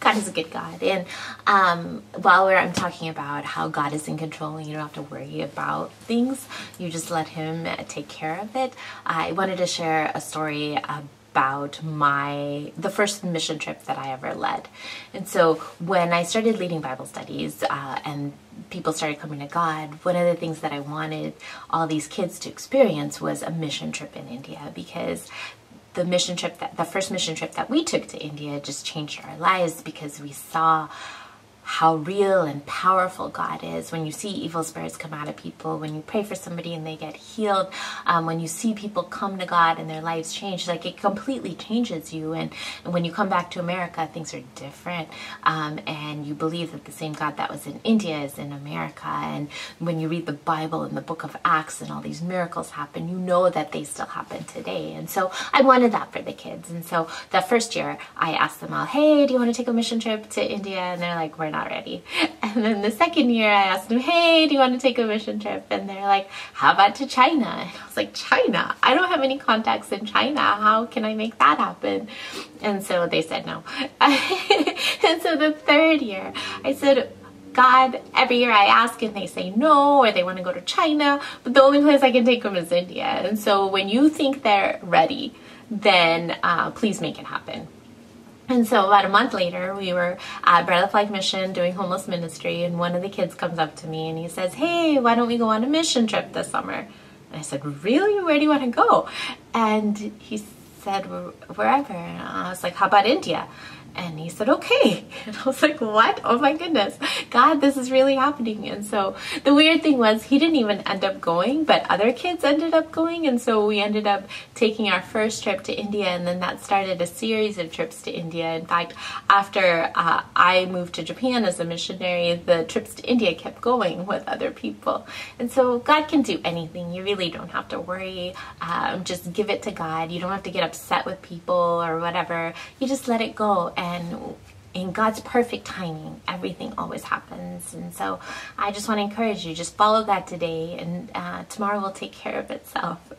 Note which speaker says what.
Speaker 1: God is a good God. And while I'm talking about how God is in control and you don't have to worry about things, you just let him take care of it, I wanted to share a story about the first mission trip that I ever led. And so when I started leading Bible studies and people started coming to God, one of the things that I wanted all these kids to experience was a mission trip in India, because the first mission trip that we took to India just changed our lives, because we saw how real and powerful God is. When you see evil spirits come out of people, when you pray for somebody and they get healed, when you see people come to God and their lives change, like it completely changes you. And when you come back to America, things are different. And you believe that the same God that was in India is in America. And when you read the Bible in the book of Acts and all these miracles happen, you know that they still happen today. And so I wanted that for the kids. And so that first year I asked them all, hey, do you want to take a mission trip to India? And they're like, we're not ready. And then the second year I asked them, hey, do you want to take a mission trip? And they're like, how about to China? And I was like, China? I don't have any contacts in China. How can I make that happen? And so they said no. And so the third year I said, God, every year I ask and they say no, or they want to go to China, but the only place I can take them is India. And so when you think they're ready, then please make it happen. And so about a month later, we were at Bread of Life Mission doing homeless ministry, and one of the kids comes up to me and he says, hey, why don't we go on a mission trip this summer? And I said, really? Where do you want to go? And he said, wherever. And I was like, how about India? And he said, okay. And I was like, what? Oh my goodness. God, this is really happening. And so the weird thing was he didn't even end up going, but other kids ended up going. And so we ended up taking our first trip to India, and then that started a series of trips to India. In fact, after I moved to Japan as a missionary, the trips to India kept going with other people. And so God can do anything. You really don't have to worry. Just give it to God. You don't have to get upset with people or whatever. You just let it go. And in God's perfect timing, everything always happens. And so I just want to encourage you, just follow that today, and tomorrow will take care of itself.